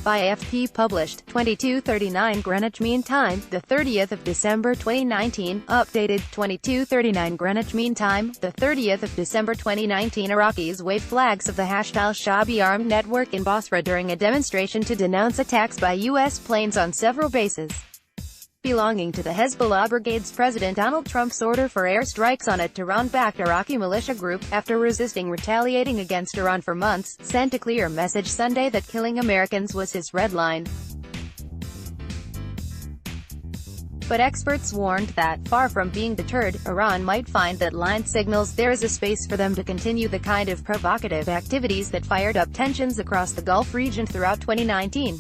by Afp Published, 22:39 Greenwich Mean Time, the 30th of December 2019, updated, 22:39 Greenwich Mean Time, the 30th of December 2019. Iraqis waved flags of the Hashed Al-shaabi armed network in Basra during a demonstration to denounce attacks by U.S. planes on several bases belonging to the Hezbollah brigade's President Donald Trump's order for airstrikes on a Tehran-backed Iraqi militia group, after resisting retaliating against Iran for months, sent a clear message Sunday that killing Americans was his red line. But experts warned that, far from being deterred, Iran might find that line signals there is a space for them to continue the kind of provocative activities that fired up tensions across the Gulf region throughout 2019.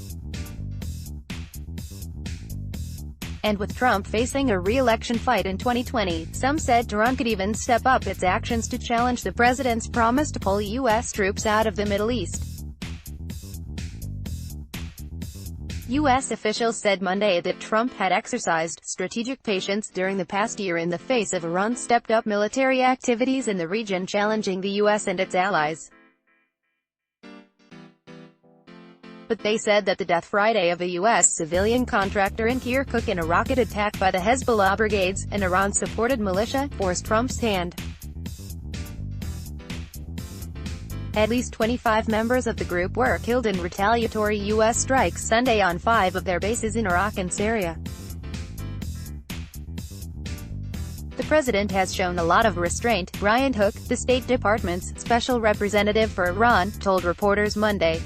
And with Trump facing a re-election fight in 2020, some said Tehran could even step up its actions to challenge the president's promise to pull U.S. troops out of the Middle East. U.S. officials said Monday that Trump had exercised strategic patience during the past year in the face of Iran's stepped-up military activities in the region, challenging the U.S. and its allies. But they said that the death Friday of a U.S. civilian contractor in Kirkuk in a rocket attack by the Hezbollah brigades, an Iran-supported militia, forced Trump's hand. At least 25 members of the group were killed in retaliatory U.S. strikes Sunday on 5 of their bases in Iraq and Syria. The president has shown a lot of restraint, Brian Hook, the State Department's special representative for Iran, told reporters Monday.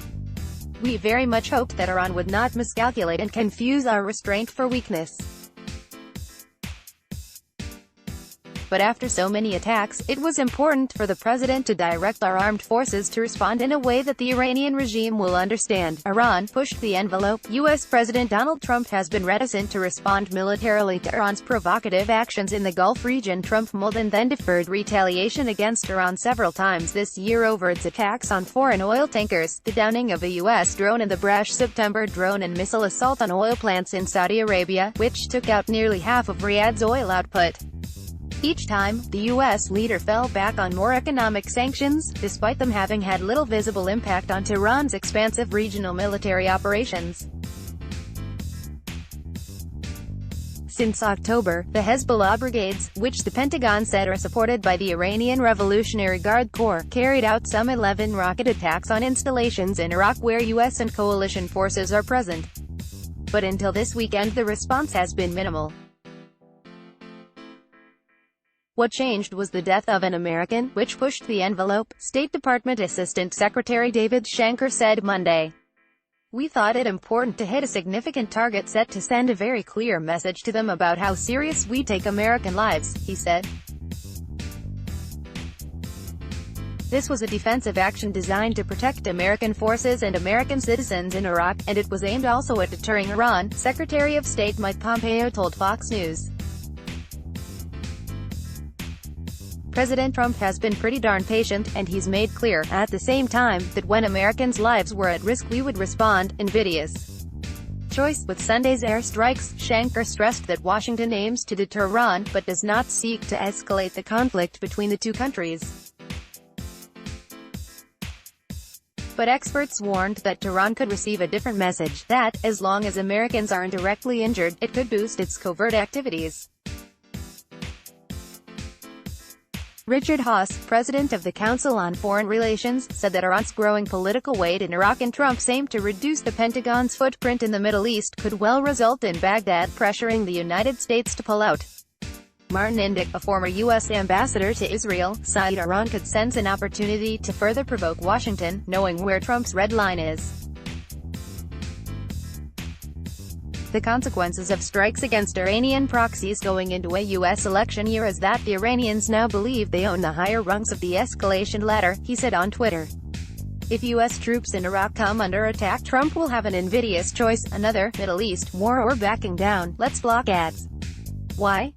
"We very much hoped that Iran would not miscalculate and confuse our restraint for weakness. But after so many attacks, it was important for the president to direct our armed forces to respond in a way that the Iranian regime will understand." Iran pushed the envelope. U.S. President Donald Trump has been reticent to respond militarily to Iran's provocative actions in the Gulf region. Trump more than deferred retaliation against Iran several times this year over its attacks on foreign oil tankers, the downing of a U.S. drone and the brash September drone and missile assault on oil plants in Saudi Arabia, which took out nearly half of Riyadh's oil output. Each time, the U.S. leader fell back on more economic sanctions, despite them having had little visible impact on Tehran's expansive regional military operations. Since October, the Hezbollah brigades, which the Pentagon said are supported by the Iranian Revolutionary Guard Corps, carried out some 11 rocket attacks on installations in Iraq where U.S. and coalition forces are present. But until this weekend the response has been minimal. What changed was the death of an American, which pushed the envelope, State Department Assistant Secretary David Shanker said Monday. "We thought it important to hit a significant target set to send a very clear message to them about how serious we take American lives," he said. "This was a defensive action designed to protect American forces and American citizens in Iraq, and it was aimed also at deterring Iran," Secretary of State Mike Pompeo told Fox News. President Trump has been pretty darn patient, and he's made clear, at the same time, that when Americans' lives were at risk we would respond. Invidious choice. With Sunday's airstrikes, Shanker stressed that Washington aims to deter Iran, but does not seek to escalate the conflict between the two countries. But experts warned that Tehran could receive a different message, that, as long as Americans aren't directly injured, it could boost its covert activities. Richard Haass, president of the Council on Foreign Relations, said that Iran's growing political weight in Iraq and Trump's aim to reduce the Pentagon's footprint in the Middle East could well result in Baghdad pressuring the United States to pull out. Martin Indyk, a former U.S. ambassador to Israel, said Iran could sense an opportunity to further provoke Washington, knowing where Trump's red line is. The consequences of strikes against Iranian proxies going into a U.S. election year is that the Iranians now believe they own the higher rungs of the escalation ladder, he said on Twitter. If U.S. troops in Iraq come under attack, Trump will have an invidious choice: another Middle East war or backing down. Let's block ads. Why?